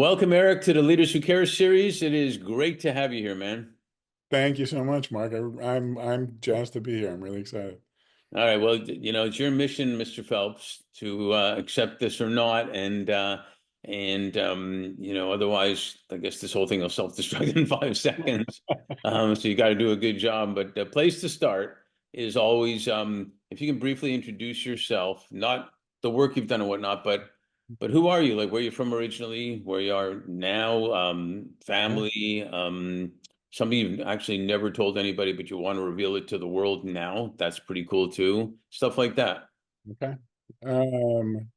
Welcome, Eric, to the Leaders Who Care series. It is great to have you here, man. Thank you so much, Mark. I'm jazzed to be here. I'm really excited. All right, well, it's your mission, Mr. Phelps, to accept this or not, otherwise, I guess this whole thing will self-destruct in 5 seconds. So you got to do a good job. But the place to start is always, if you can briefly introduce yourself, not the work you've done and whatnot, but who are you? Like where you're from originally, where you are now, Yeah. family, something you've actually never told anybody, but you want to reveal it to the world now. That's pretty cool too. Stuff like that. Okay. Um,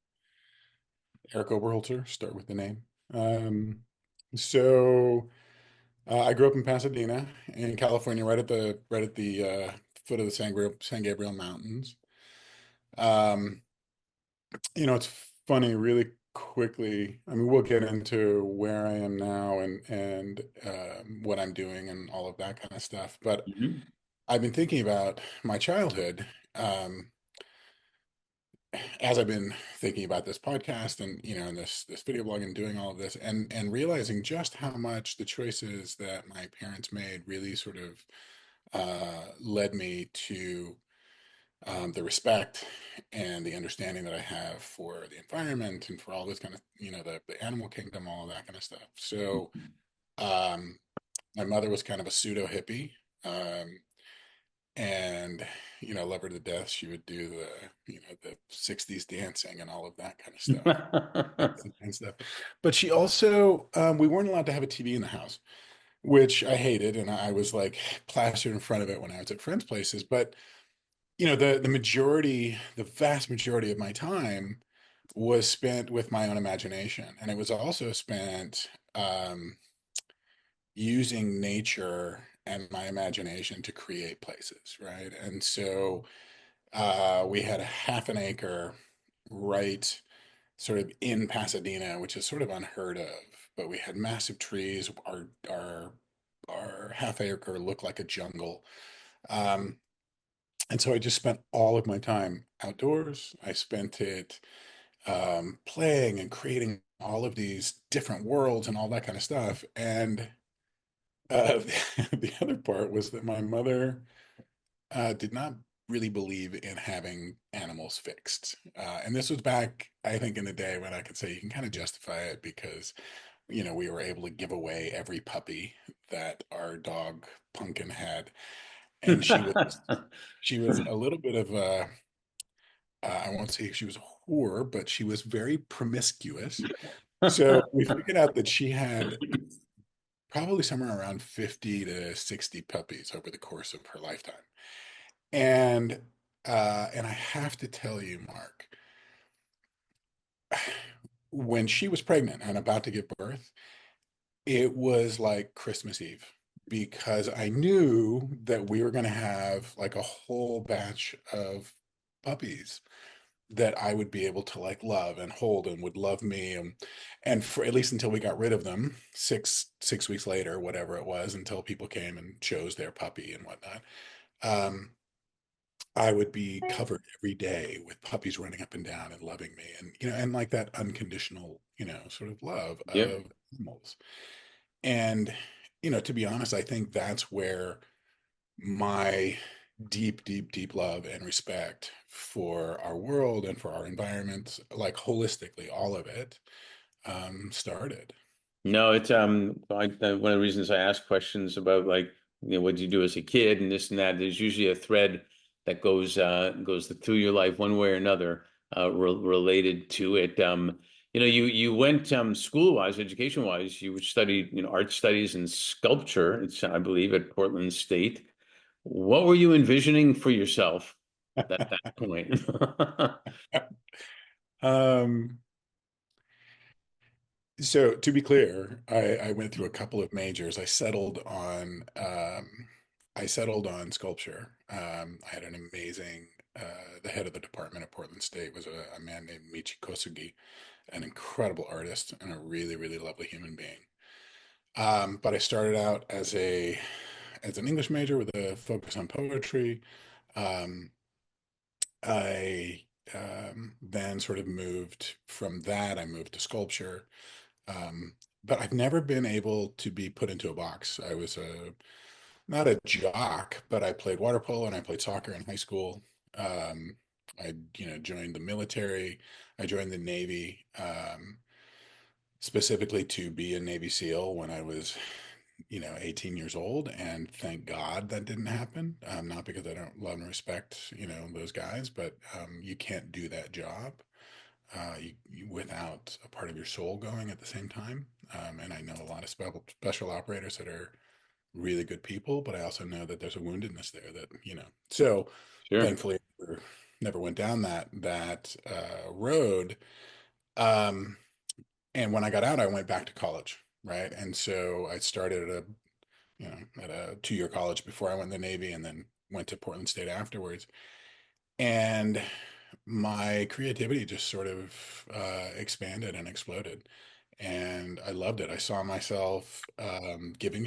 Erik Oberholtzer, start with the name. Um, so I grew up in Pasadena in California, right at the foot of the San Gabriel Mountains. Um, it's funny, really quickly. I mean, we'll get into where I am now and what I'm doing and all of that kind of stuff. But Mhm. I've been thinking about my childhood. Um, as I've been thinking about this podcast and and this video blog and doing all of this and realizing just how much the choices that my parents made really sort of led me to the respect and the understanding that I have for the environment and for all this kind of the animal kingdom, all of that kind of stuff. So um, my mother was kind of a pseudo hippie. Um, and love her to death. She would do the 60s dancing and all of that kind of stuff and stuff. But she also we weren't allowed to have a TV in the house, which I hated, and I was like plastered in front of it when I was at friends' places. But the vast majority of my time was spent with my own imagination, and it was also spent using nature and my imagination to create places, right? And so we had a half an acre right sort of in Pasadena, which is sort of unheard of. But we had massive trees. Our half acre looked like a jungle. Um, and so I just spent all of my time outdoors. I spent it playing and creating all of these different worlds and all that kind of stuff. And the other part was that my mother did not really believe in having animals fixed. And this was back, I think, in the day when I could say you can kind of justify it because, we were able to give away every puppy that our dog Pumpkin had. And she was a little bit of a, I won't say she was a whore, but she was very promiscuous. So we figured out that she had probably somewhere around 50 to 60 puppies over the course of her lifetime. And and I have to tell you, Mark, when she was pregnant and about to give birth, it was like Christmas Eve because I knew that we were going to have like a whole batch of puppies that I would be able to like love and hold and would love me and for at least until we got rid of them six weeks later, whatever it was, until people came and chose their puppy and whatnot. Um, I would be covered every day with puppies running up and down and loving me and like that unconditional, sort of love Yep. of animals. And, to be honest, I think that's where my deep, deep, deep love and respect for our world and for our environment, like holistically, all of it, started. No, it's one of the reasons I ask questions about like what did you do as a kid and this and that. There's usually a thread that goes through your life one way or another related to it. You went school wise, education wise. You studied art studies and sculpture. It's I believe at Portland State. What were you envisioning for yourself at that point? Um, So to be clear, I went through a couple of majors. I settled on sculpture. I had an amazing the head of the department at Portland State was a man named Michi Kosugi, an incredible artist and a really, really lovely human being. But I started out as an English major with a focus on poetry. Um, I then sort of moved from that. I moved to sculpture. Um, but I've never been able to be put into a box. I was not a jock, but I played water polo and I played soccer in high school. Um, I, joined the military. I joined the Navy, specifically to be a Navy SEAL when I was, 18 years old. And thank God that didn't happen. Not because I don't love and respect, those guys, but you can't do that job without a part of your soul going at the same time. And I know a lot of special operators that are really good people, but I also know that there's a woundedness there that, So Sure. thankfully, never went down that road. Um, and when I got out, I went back to college, right? And so I started at a 2-year college before I went in the Navy, and then went to Portland State afterwards. And my creativity just sort of expanded and exploded. And I loved it. I saw myself giving,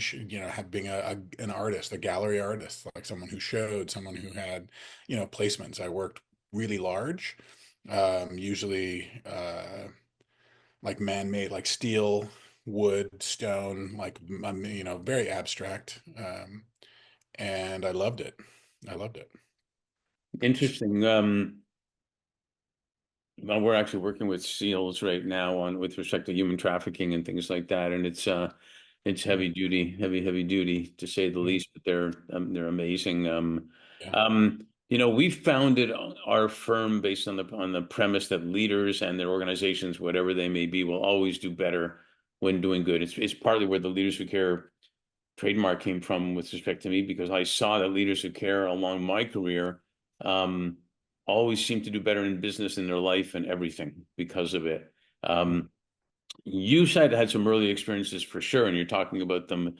being an artist, a gallery artist, like someone who showed, someone who had, placements. I worked really large, usually like man-made, like steel, wood, stone, like, very abstract. And I loved it. I loved it. Interesting. Well, we're actually working with SEALs right now on with respect to human trafficking and things like that, and it's Mm, heavy duty, heavy duty to say the mm, least. But they're amazing. yeah. We founded our firm based on the premise that leaders and their organizations, whatever they may be, will always do better when doing good. It's partly where the Leaders Who Care trademark came from with respect to me because I saw that Leaders Who Care along my career um, always seem to do better in business in their life and everything because of it. Mhm, Um, you said had some early experiences for sure, and you're talking about them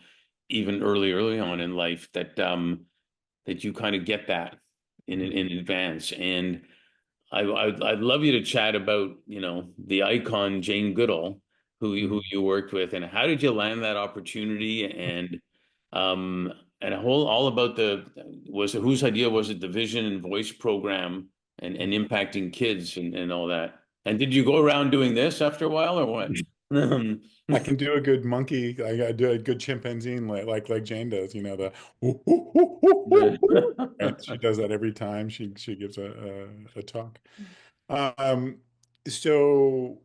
even early on in life that you kind of get that mhm, in advance. And I'd love you to chat about, the icon Jane Goodall, who mhm. you worked with, and how did you land that opportunity, um and a whole all about was it whose idea was it the Vision and Voice program and impacting kids and all that. And did you go around doing this after a while or what? I can do a good monkey. I got do a good chimpanzee like Jane does. The "Woo, woo, woo, woo, woo, woo," right? She does that every time she gives a talk. Um, so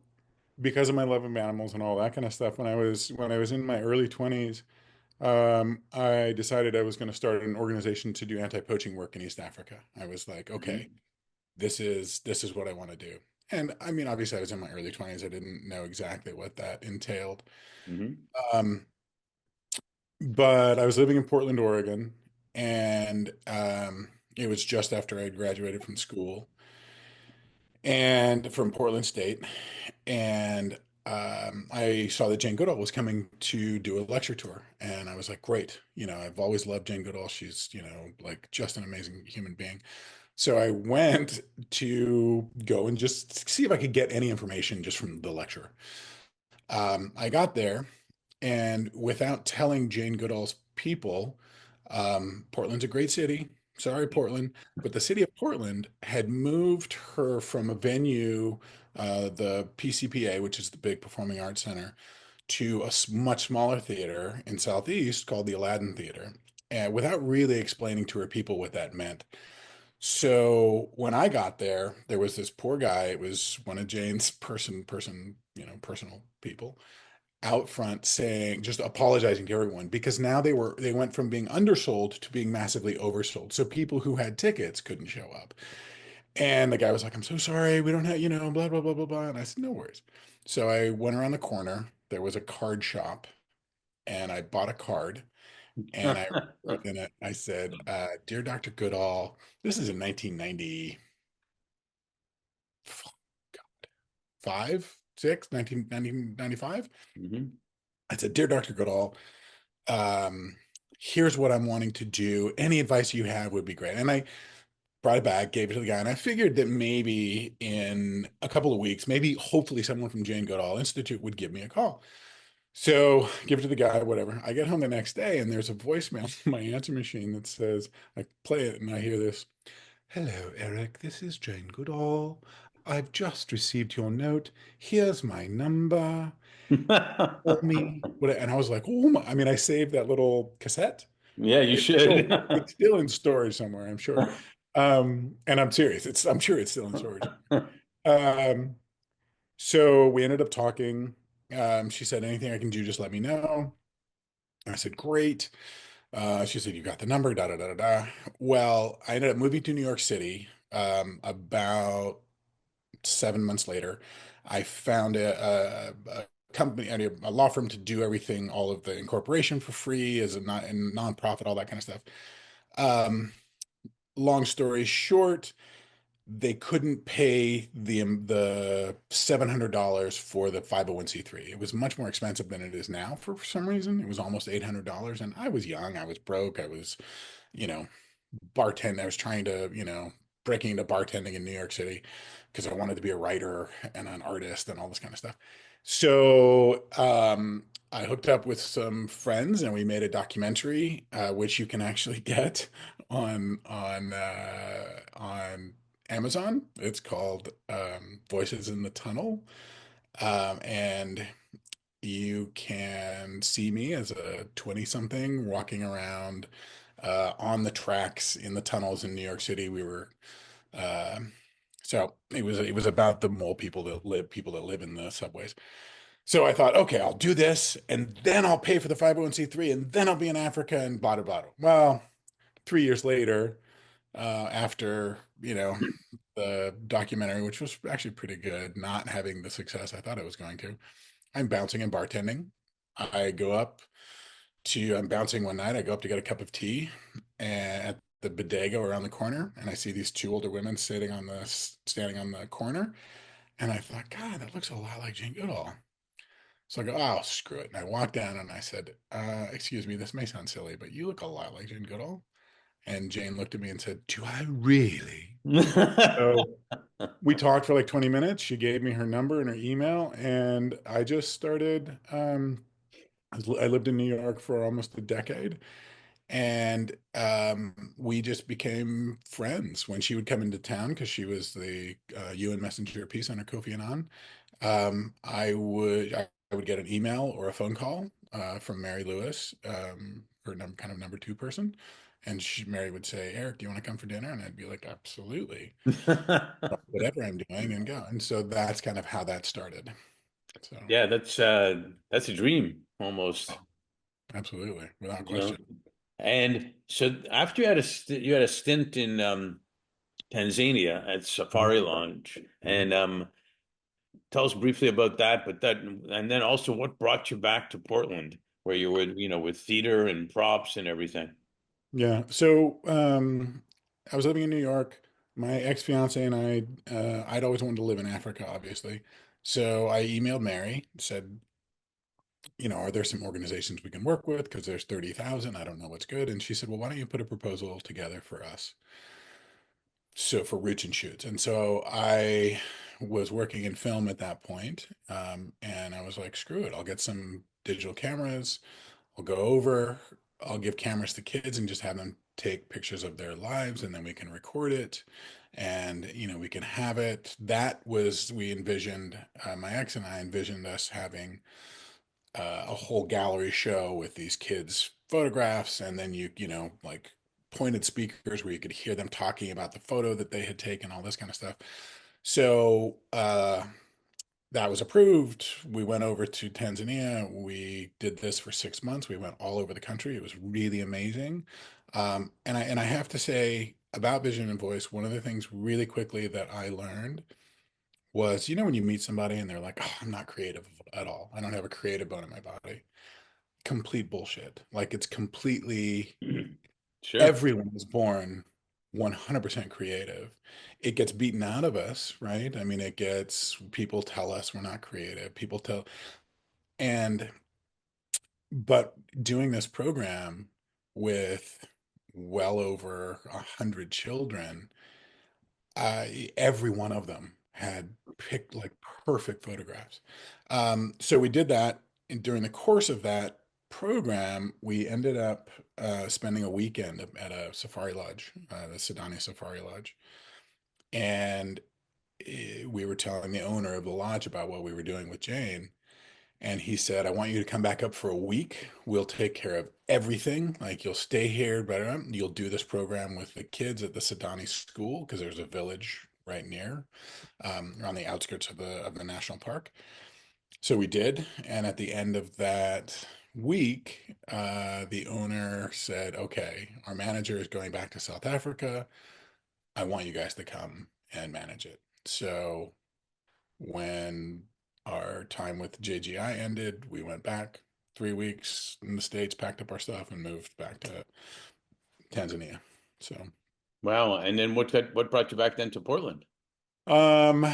because of my love of animals and all that kind of stuff, when I was in my early 20s, I decided I was going to start an organization to do anti-poaching work in East Africa. I was like, okay, Mhm. this is what I want to do. And I mean, obviously, I was in my early 20s. I didn't know exactly what that entailed. Mhm. Um, but I was living in Portland, Oregon, and it was just after I had graduated from school and from Portland State. And I saw that Jane Goodall was coming to do a lecture tour. And I was like, great. I've always loved Jane Goodall. She's, like just an amazing human being. So I went to go and just see if I could get any information just from the lecture. I got there, and without telling Jane Goodall's people, Portland's a great city. Sorry, Portland. But the city of Portland had moved her from a venue, the PCPA, which is the big performing arts center, to a much smaller theater in Southeast called the Aladdin Theater, and without really explaining to her people what that meant. So when I got there, there was this poor guy. It was one of Jane's personal people out front saying, just apologizing to everyone because now they went from being undersold to being massively oversold. So people who had tickets couldn't show up. And the guy was like, I'm so sorry, we don't have, blah, blah, blah, blah, blah. And I said, no worries. So I went around the corner. There was a card shop and I bought a card and I wrote in it, I said, Dear Dr. Goodall, this is in 1995, 6, 1995. Mhm. I said, Dear Dr. Goodall, um, here's what I'm wanting to do. Any advice you have would be great. And I brought it back, gave it to the guy, and I figured that maybe in a couple of weeks, maybe hopefully someone from Jane Goodall Institute would give me a call. So give it to the guy, whatever. I get home the next day and there's a voicemail from my answer machine that says, I play it and I hear this. Hello, Eric. This is Jane Goodall. I've just received your note. Here's my number. Tell me what, and I was like, oh my, I mean, I saved that little cassette. Yeah, you should. It's still in storage somewhere, I'm sure. And I'm serious. I'm sure it's still in storage. Um, so we ended up talking. She said, anything I can do, just let me know. I said, great. She said, you got the number, da da da da da. Well, I ended up moving to New York City about 7 months later. I found a company, a law firm to do everything, all of the incorporation for free as a nonprofit, all that kind of stuff. Um, Long story short, they couldn't pay the $700 for the 501(c)(3). It was much more expensive than it is now for some reason. It was almost $800, and I was young, I was broke, I was, you know, bartend. I was trying to, breaking into bartending in New York City because I wanted to be a writer and an artist and all this kind of stuff. So I hooked up with some friends and we made a documentary, which you can actually get on Amazon. It's called Voices in the Tunnel, and you can see me as a 20 something walking around on the tracks in the tunnels in New York City. We were uh, so it was about the mole people that live in the subways. So I thought, okay, I'll do this, and then I'll pay for the 501(c)(3), and then I'll be in Africa and blah blah blah. Well, 3 years later, after the documentary, which was actually pretty good, not having the success I thought it was going to, I'm bouncing and bartending. I go up I'm bouncing one night. I go up to get a cup of tea and at the bodega around the corner, and I see these two older women standing on the corner. And I thought, God, that looks a lot like Jane Goodall. So I go, oh, screw it. And I walked down and I said, excuse me, this may sound silly, but you look a lot like Jane Goodall. And Jane looked at me and said, do I really? So we talked for like 20 minutes. She gave me her number and her email, and I just started. I lived in New York for almost a decade, and we just became friends when she would come into town because she was the UN messenger of peace under Kofi Annan. I would get an email or a phone call from Mary Lewis, her kind of number two person, and Mary would say, "Eric, do you want to come for dinner?" And I'd be like, "Absolutely, whatever I'm doing," and go. And so that's kind of how that started. So, Yeah, that's a dream almost, absolutely, without you know. question. And so after you had a stint in Tanzania at Mhm. Safari Lodge, Mhm. and tell us briefly about that, but that, and then also what brought you back to Portland, where you were, with theater and props and everything. Yeah. So I was living in New York. My ex-fiance and I'd always wanted to live in Africa, obviously. So I emailed Mary, said, are there some organizations we can work with? Because there's 30,000. I don't know what's good. And she said, well, why don't you put a proposal together for us? So for Roots and Shoots. And so I was working in film at that point, and I was like, screw it. I'll get some digital cameras. I'll go over, I'll give cameras to kids and just have them take pictures of their lives, and then we can record it, and we can have it. We envisioned, my ex and I envisioned us having a whole gallery show with these kids' photographs, and then like pointed speakers where you could hear them talking about the photo that they had taken, all this kind of stuff. So that was approved. We went over to Tanzania. We did this for 6 months. We went all over the country. It was really amazing. And I have to say about vision and voice, one of the things really quickly that I learned was, when you meet somebody and they're like, "Oh, I'm not creative at all. I don't have a creative bone in my body." Complete bullshit. Like it's completely Sure. everyone was born 100% creative. It gets beaten out of us, right? I mean, people tell us we're not creative. And, but doing this program with well over 100 children, every one of them had picked like perfect photographs. So we did that, and during the course of that program, we ended up spending a weekend at a safari lodge, the Sedani Safari Lodge, and we were telling the owner of the lodge about what we were doing with Jane, And he said, I want you to come back up for a week. We'll take care of everything. Like you'll stay here, but you'll do this program with the kids at the Sedani school because there's a village right near, on the outskirts of the national park. So we did, and at the end of that week, the owner said, "Okay, our manager is going back to South Africa. I want you guys to come and manage it." So when our time with JGI ended, we went back 3 weeks in the States, packed up our stuff, and moved back to Tanzania. So, Wow. And then what brought you back then to Portland? um,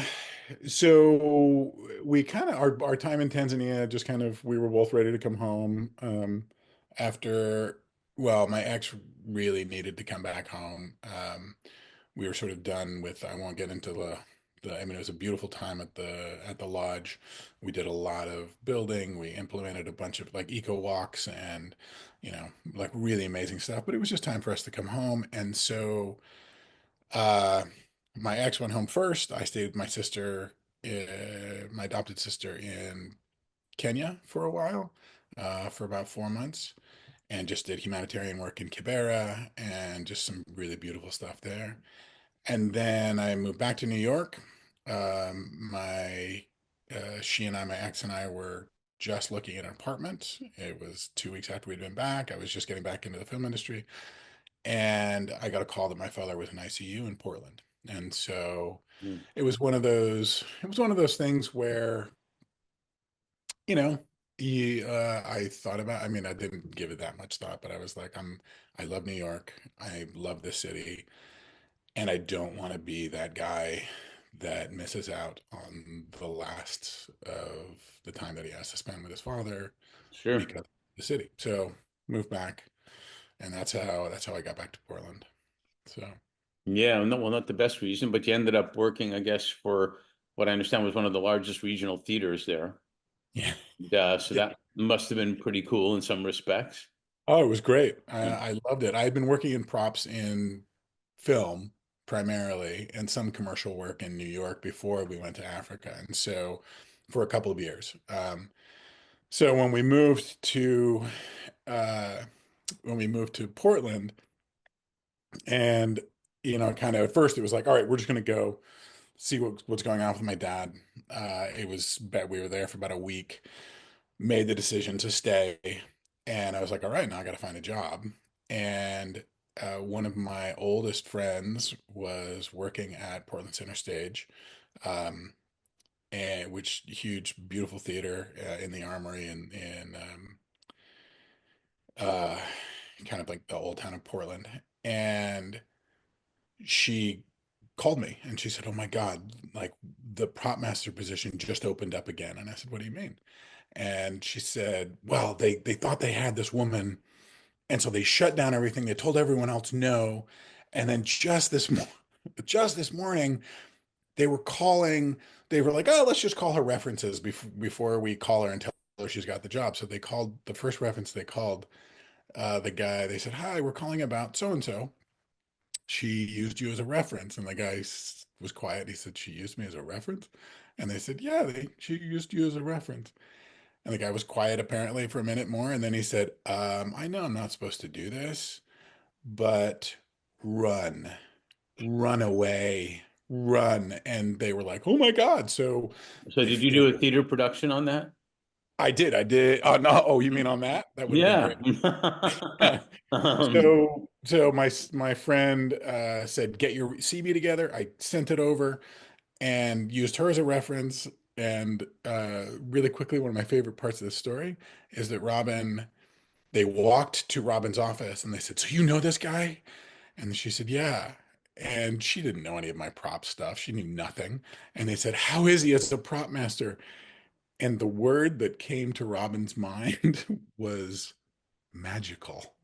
so we kind of our time in Tanzania just kind of we were both ready to come home. After well, my ex really needed to come back home. We were sort of done with. I won't get into the. I mean, it was a beautiful time at the lodge. We did a lot of building. We implemented a bunch of like eco walks and like really amazing stuff. But it was just time for us to come home, and so. Uh, my ex went home first. I stayed with my sister, my adopted sister in Kenya for a while, for about 4 months, and just did humanitarian work in Kibera and just some really beautiful stuff there. And then I moved back to New York. She and I, my ex and I were just looking at an apartment. It was 2 weeks after we'd been back. I was just getting back into the film industry. And I got a call that my father was in ICU in Portland. And so Mm. it was one of those things where, you know, I thought about, I mean, I didn't give it that much thought, but I was like, I love New York. I love this city. And I don't want to be that guy that misses out on the last of the time that he has to spend with his father Sure. because of the city. So moved back, and that's how I got back to Portland. So Yeah, no, well, not the best reason, but you ended up working, I guess, for what I understand was one of the largest regional theaters there. yeah. So that must have been pretty cool in some respects. Oh, it was great. Yeah. I loved it. I had been working in props in film primarily and some commercial work in New York before we went to Africa. And so for a couple of years. So uh, when we moved to Portland and, kind of at first it was like, all right, we're just going to go see what's going on with my dad. We were there for about a week, made the decision to stay. And I was like, all right, now I got to find a job. And one of my oldest friends was working at Portland Center Stage, um, and which huge, beautiful theater in the Armory in uh, kind of like the old town of Portland. And she called me and she said, "Oh my God, like the prop master position just opened up again." And I said, "What do you mean?" And she said, "Well, they thought they had this woman, and so they shut down everything. They told everyone else no, and then just this morning, they were calling. They were like, oh, let's just call her references before we call her and tell her she's got the job." So they called the first reference they called the guy. They said, "Hi, we're calling about so and so. She used you as a reference." And the guy was quiet. He said, "She used me as a reference?" And they said, "Yeah, she used you as a reference." And the guy was quiet apparently for a minute more. And then he said, I know I'm not supposed to do this, but run, run away, run. And they were like, oh my God. So So did you they do a theater production on that? I did. Oh, no. Oh, you mean on that? That would have been Yeah. great. Um, So my friend said, get your CB together. I sent it over and used her as a reference. And really quickly, one of my favorite parts of the story is that they walked to Robin's office and they said, "So you know this guy?" And she said, "Yeah." And she didn't know any of my prop stuff. She knew nothing. And they said, "How is he as a prop master?" And the word that came to Robin's mind was magical.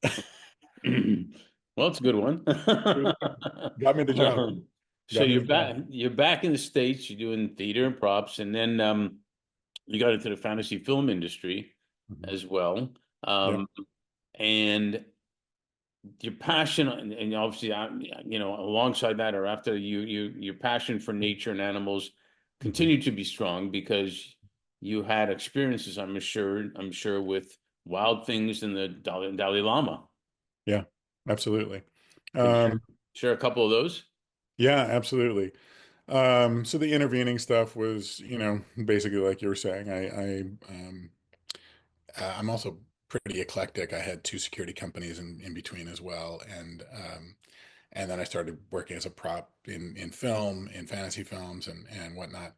well, it's a good one. Got me the job. Um, so Got me you're the job. back in the States, you're doing theater and props, and then you got into the fantasy film industry Mhm. as well. Yep. Um, and your passion, and obviously, alongside that, or after your passion for nature and animals Mhm. continued to be strong because you had experiences, I'm sure with wild things in the Dalai Lama. Yeah, absolutely. Can you Um, share a couple of those? yeah, absolutely. So the intervening stuff was, basically like you were saying. I'm also pretty eclectic. I had two security companies in between as well, and then I started working as a prop in film, in fantasy films, and whatnot.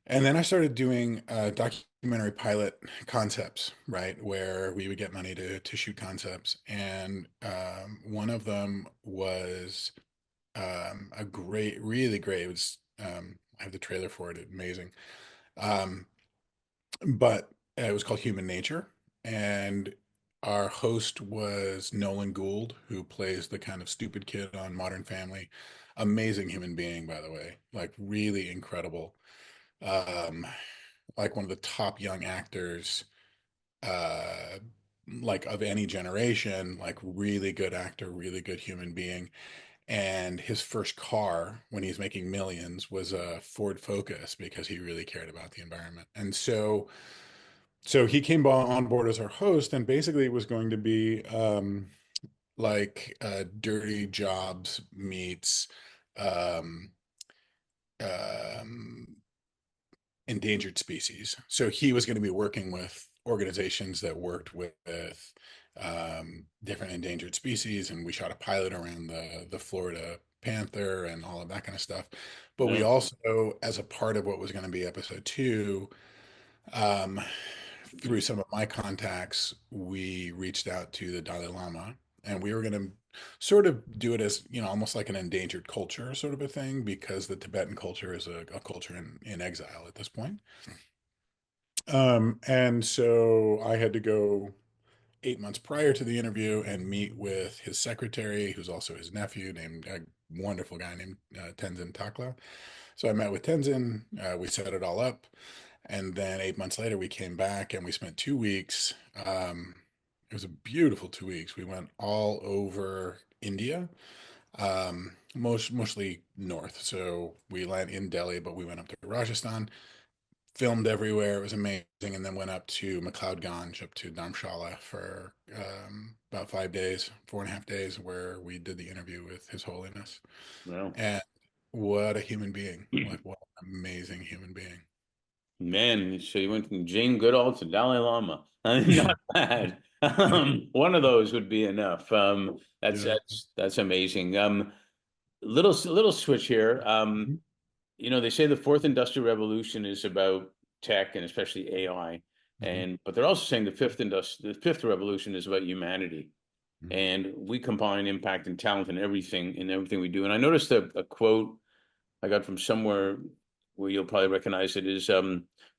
And then I started doing documentary pilot concepts, right, where we would get money to shoot concepts, and one of them was a great, really great. It was I have the trailer for it. Amazing. Um, but it was called Human Nature, and our host was Nolan Gould, who plays the kind of stupid kid on Modern Family. Amazing human being, by the way, like really incredible. Um, like one of the top young actors, uh, like of any generation, like really good actor, really good human being. And his first car when he's making millions was a Ford Focus because he really cared about the environment. And so he came on board as our host, and basically it was going to be like Dirty Jobs meets um, um, endangered species. So he was going to be working with organizations that worked with different endangered species, and we shot a pilot around the Florida panther and all of that kind of stuff. But we Yeah. also, as a part of what was going to be episode two, um, through some of my contacts, we reached out to the Dalai Lama, and we were going to sort of do it as, almost like an endangered culture sort of a thing, because the Tibetan culture is a culture in exile at this point. And so I had to go 8 months prior to the interview and meet with his secretary, who's also his nephew, named a wonderful guy named Tenzin Takla. So I met with Tenzin, we set it all up, and then 8 months later we came back and we spent 2 weeks. It was a beautiful 2 weeks. We went all over India, mostly north. So we landed in Delhi, but we went up to Rajasthan, filmed everywhere. It was amazing. And then went up to McLeodganj, up to Dharamshala for about 5 days, 4.5 days, where we did the interview with His Holiness. Well, And what a human being! Like what an amazing human being. man, so you went from Jane Goodall to Dalai Lama. Yeah, Not bad. One of those would be enough. yeah. That's amazing. Little switch here. Mhm, They say the fourth industrial revolution is about tech and especially AI, mhm, but they're also saying the fifth revolution is about humanity, mhm, and we combine impact and talent in everything we do. And I noticed a quote I got from somewhere where you'll probably recognize it is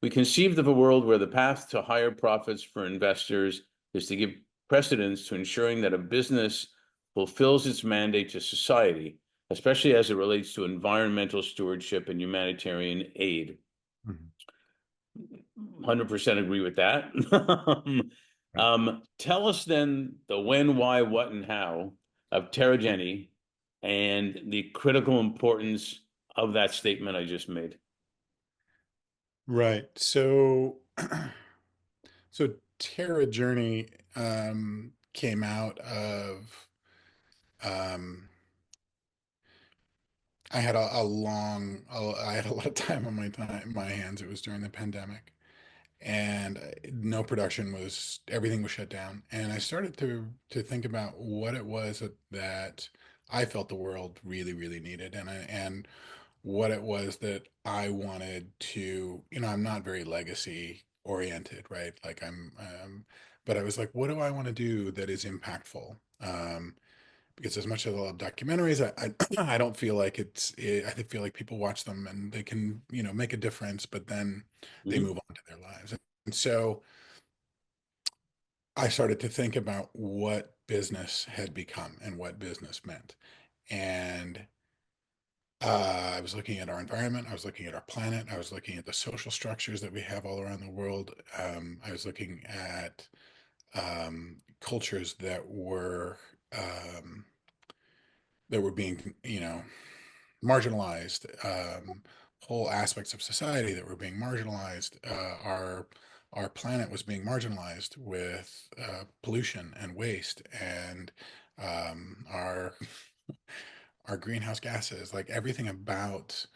we conceived of a world where the path to higher profits for investors is to give precedence to ensuring that a business fulfills its mandate to society, especially as it relates to environmental stewardship and humanitarian aid. mhm. 100% agree with that. Right. Tell us then the when, why, what, and how of Terra Jernē and the critical importance of that statement I just made. Right. So Terra Journey came out of um, I had a lot of time on my hands. It was during the pandemic, and no production was, everything was shut down. And I started to think about what it was that I felt the world really, really needed, and what it was that I wanted to, I'm not very legacy oriented, right? Like but I was like, what do I want to do that is impactful? Because as much as I love documentaries, I don't feel like I feel like people watch them and they can, make a difference, but then they Mhm. move on to their lives. And so I started to think about what business had become and what business meant. And I was looking at our environment. I was looking at our planet. I was looking at the social structures that we have all around the world. I was looking at cultures that were being, marginalized. whole aspects of society that were being marginalized. Our planet was being marginalized with pollution and waste, and our greenhouse gases, like everything about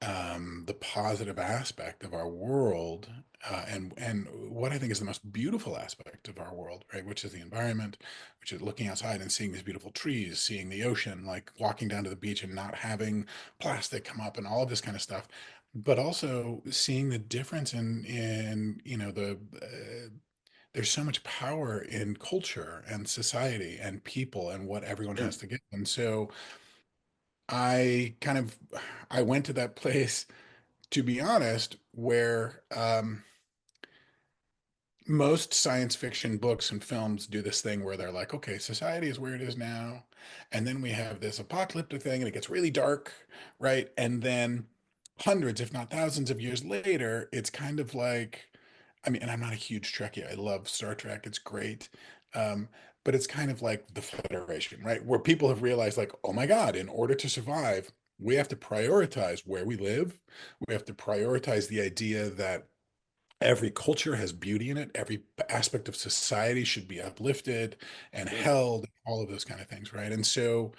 the positive aspect of our world, and what I think is the most beautiful aspect of our world, right, which is the environment, which is looking outside and seeing these beautiful trees, seeing the ocean, like walking down to the beach and not having plastic come up and all of this kind of stuff, but also seeing the difference in there's so much power in culture and society and people and what everyone Sure. has to give. And so I kind of I went to that place, to be honest, where most science fiction books and films do this thing where they're like, okay, society is where it is now, and then we have this apocalyptic thing, and it gets really dark, right? And then hundreds, if not thousands of years later, it's kind of like, I mean, and I'm not a huge Trekkie. I love Star Trek. It's great. Um, but it's kind of like the Federation, right? Where people have realized, like, oh my God, in order to survive, we have to prioritize where we live. We have to prioritize the idea that every culture has beauty in it. Every aspect of society should be uplifted and Sure. held, all of those kind of things, right? And so,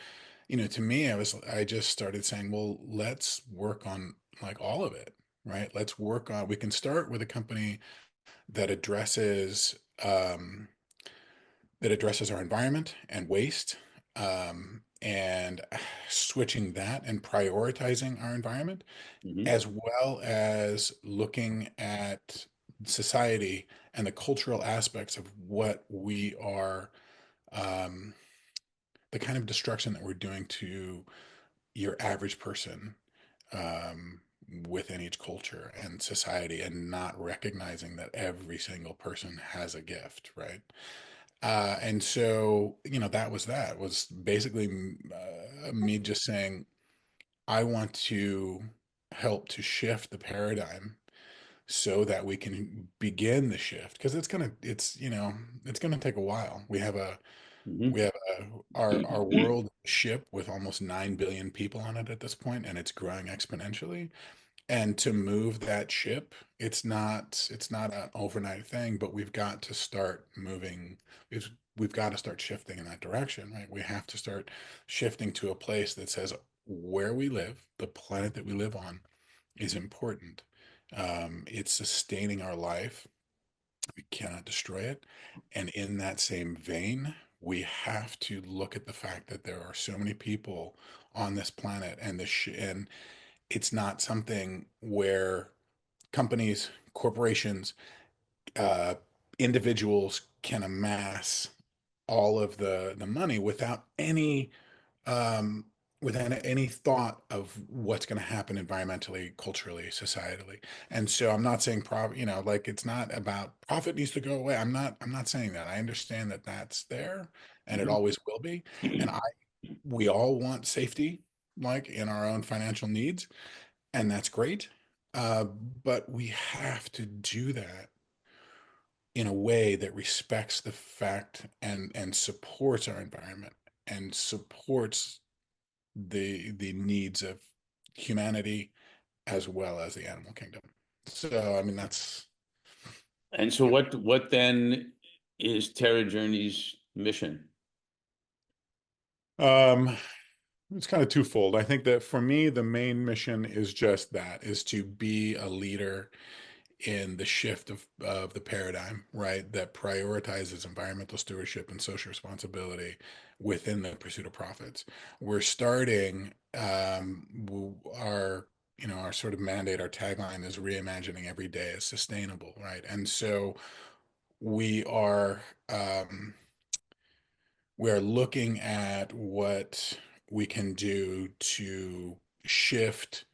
to me, I just started saying, well, let's work on like all of it, right? Let's work on, we can start with a company that addresses our environment and waste, and switching that and prioritizing our environment, Hmm. as well as looking at society and the cultural aspects of what we are, um, the kind of destruction that we're doing to your average person, um, within each culture and society, and not recognizing that every single person has a gift, right? And so, that was basically me just saying, I want to help to shift the paradigm so that we can begin the shift, because it's gonna take a while. We Hmm. have our world ship with almost 9 billion people on it at this point, and it's growing exponentially. And to move that ship, it's not an overnight thing, but we've got to start moving. We've got to start shifting in that direction, right? We have to start shifting to a place that says where we live, the planet that we live on, is important. It's sustaining our life. We cannot destroy it. And in that same vein, we have to look at the fact that there are so many people on this planet, and it's not something where companies, corporations, uh, individuals can amass all of the money um, without any thought of what's going to happen environmentally, culturally, societally. And so I'm not saying like it's not about profit needs to go away. I'm not saying that. I understand that that's there and it Hmm. always will be. And we all want safety, like in our own financial needs, and that's great. Uh, but we have to do that in a way that respects the fact and supports our environment and supports the needs of humanity as well as the animal kingdom. So, I mean, that's And so what then is Terra Journey's mission? um, it's kind of twofold. I think that for me, the main mission is just that, is to be a leader in the shift of the paradigm, right? That prioritizes environmental stewardship and social responsibility within the pursuit of profits. We're starting our sort of mandate, our tagline is reimagining every day as sustainable, right? And so we are um, we are looking at what we can do to shift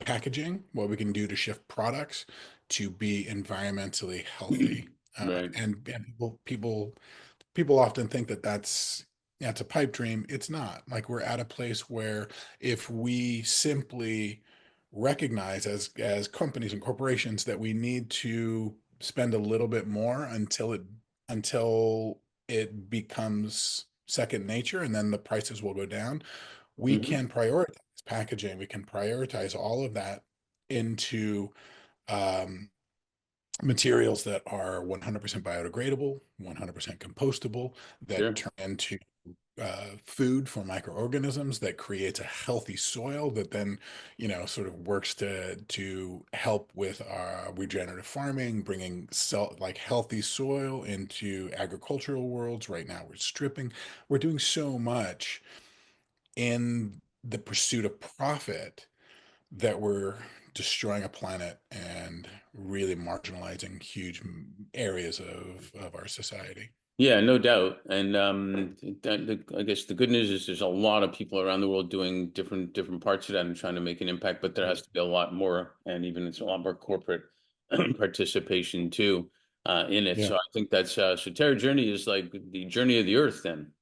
packaging, what we can do to shift products to be environmentally healthy. Right. And people often think that that's a pipe dream. It's not. Like, we're at a place where if we simply recognize as companies and corporations that we need to spend a little bit more until it becomes second nature, and then the prices will go down. we Hmm. can prioritize packaging. We can prioritize all of that into um, materials that are 100% biodegradable, 100% compostable, that Sure. turn into food for microorganisms, that creates a healthy soil that then, sort of works to help with our regenerative farming, bringing like healthy soil into agricultural worlds. Right now, we're stripping. We're doing so much in the pursuit of profit that we're destroying a planet and really marginalizing huge areas of our society. Yeah, no doubt. And I guess the good news is there's a lot of people around the world doing different parts of that and trying to make an impact, but there has to be a lot more, and even it's a lot more corporate participation too in it. Yeah, So I think that's so Terra Journey is like the journey of the earth then.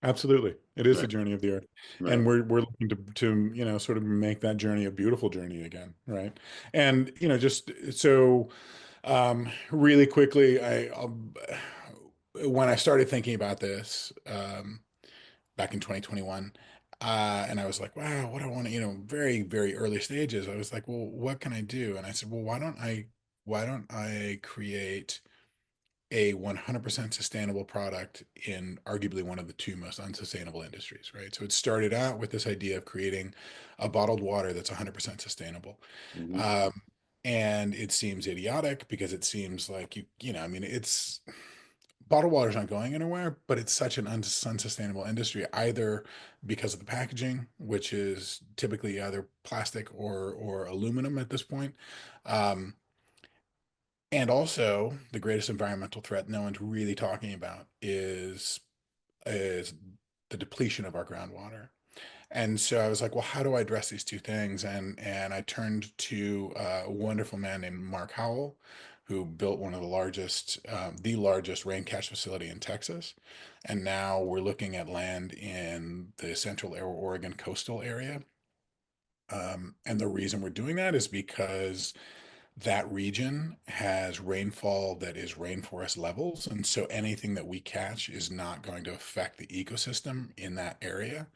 absolutely. It is the Right, journey of the earth. And right. we're looking to, sort of make that journey a beautiful journey again, right? And, just so really quickly, when I started thinking about this, back in 2021. And I was like, wow, what do I want to, very, very early stages. I was like, well, what can I do? And I said, well, why don't I create a 100% sustainable product in arguably one of the two most unsustainable industries, right? So it started out with this idea of creating a bottled water that's 100% sustainable. Hmm. Um, and it seems idiotic because it seems like I mean, it's bottled water's not going anywhere, but it's such an unsustainable industry, either because of the packaging, which is typically either plastic or aluminum at this point. Um, and also, the greatest environmental threat no one's really talking about is the depletion of our groundwater. And so I was like, well, how do I address these two things? And I turned to a wonderful man named Mark Howell, who built one of the largest rain catch facility in Texas. And now we're looking at land in the Central Oregon coastal area. And the reason we're doing that is because that region has rainfall that is rainforest levels. And so anything that we catch is not going to affect the ecosystem in that area.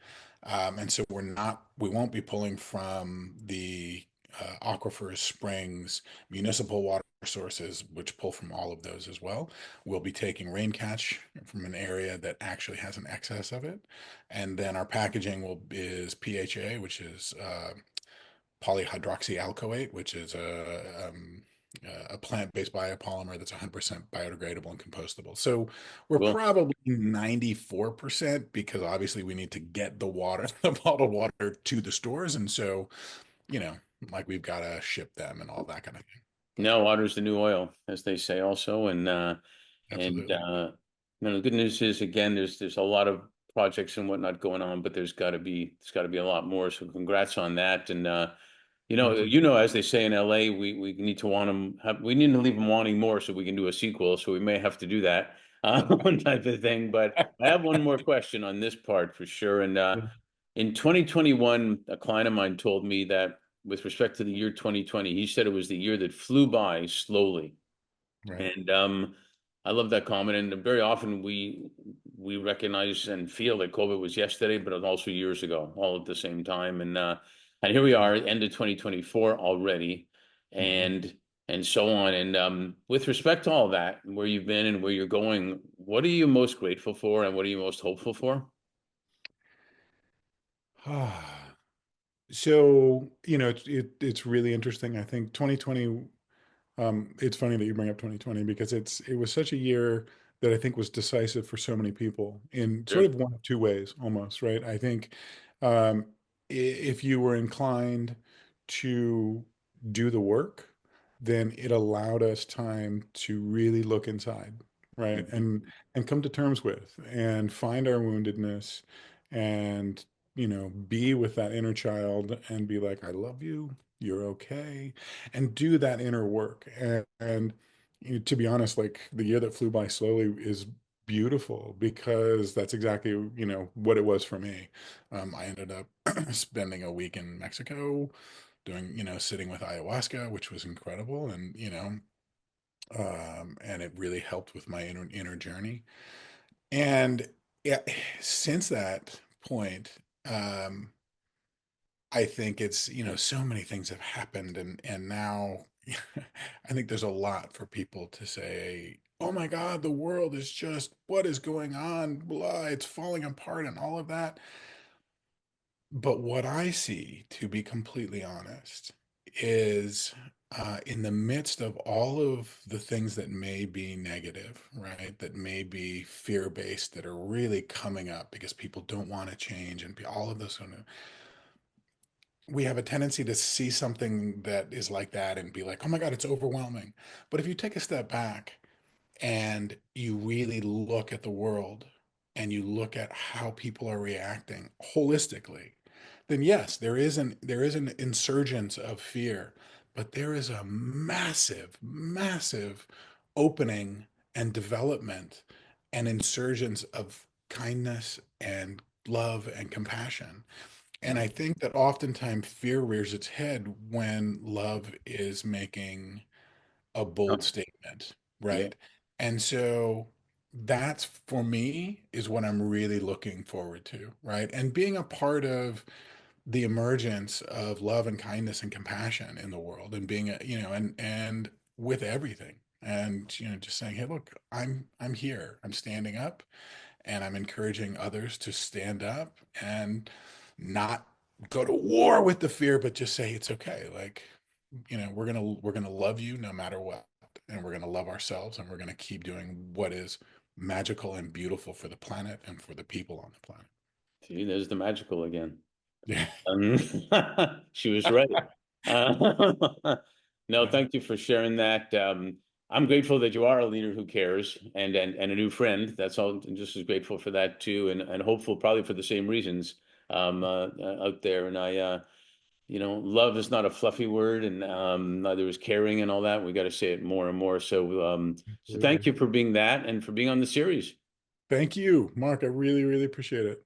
And so we won't be pulling from the aquifers, springs, municipal water sources, which pull from all of those as well. We'll be taking rain catch from an area that actually has an excess of it. And then our packaging is PHA, which is polyhydroxyalcoate, which is a plant-based biopolymer that's 100% biodegradable and compostable. So we're Cool. probably 94% because obviously we need to get the bottled water to the stores. And so, you know, like we've got to ship them and all that kind of thing. No, water's the new oil, as they say also. And Absolutely. the good news is again, there's a lot of projects and whatnot going on, but there's got to be a lot more. So congrats on that. And Thank you. as they say in LA, we need to we need to leave them wanting more so we can do a sequel. So we may have to do that, one type of thing. But I have one more question on this part for sure. And Yeah. in 2021, a client of mine told me that with respect to the year 2020, he said it was the year that flew by slowly. Right. And I love that comment. And very often we recognize and feel that COVID was yesterday, but it was also years ago, all at the same time. And here we Yeah. are, end of 2024 already, Mhm. and so on. And with respect to all that, where you've been and where you're going, what are you most grateful for, and what are you most hopeful for? So, it's really interesting. I think 2020. It's funny that you bring up 2020 because it was such a year that I think was decisive for so many people in sort Sure. of one of two ways almost, right? I think um, if you were inclined to do the work, then it allowed us time to really look inside, right? Mhm. And come to terms with and find our woundedness and be with that inner child and be like, I love you, you're okay, and do that inner work. And to be honest, like the year that flew by slowly is beautiful because that's exactly, what it was for me. I ended up spending a week in Mexico doing, sitting with ayahuasca, which was incredible. And, and it really helped with my inner journey. And yeah, since that point, Um, I think it's, so many things have happened and now I think there's a lot for people to say, "Oh my God, the world is just what is going on? Blah, it's falling apart and all of that." But what I see, to be completely honest, is in the midst of all of the things that may be negative, right? That may be fear-based, that are really coming up because people don't want to change and all of this sort of, we have a tendency to see something that is like that and be like, oh my God, it's overwhelming. But if you take a step back and you really look at the world and you look at how people are reacting holistically, then yes, there is an insurgence of fear, but there is a massive, massive opening and development and insurgence of kindness and love and compassion. And I think that oftentimes fear rears its head when love is making a bold Oh, statement, yeah. right? And so that's for me is what I'm really looking forward to, right? And being a part of the emergence of love and kindness and compassion in the world and being a, and with everything. And just saying, hey, look, I'm here. I'm standing up and I'm encouraging others to stand up and not go to war with the fear, but just say it's okay. Like, we're gonna love you no matter what, and we're gonna love ourselves, and we're gonna keep doing what is magical and beautiful for the planet and for the people on the planet. See, there's the magical again. Yeah. Um, she was right. No, Yeah. thank you for sharing that. I'm grateful that you are a leader who cares and a new friend. That's all. I'm just as grateful for that too, and hopeful probably for the same reasons out there. And love is not a fluffy word, and neither is caring and all that. We got to say it more and more. So thank Absolutely. you for being that and for being on the series. Thank you, Mark. I really, really appreciate it.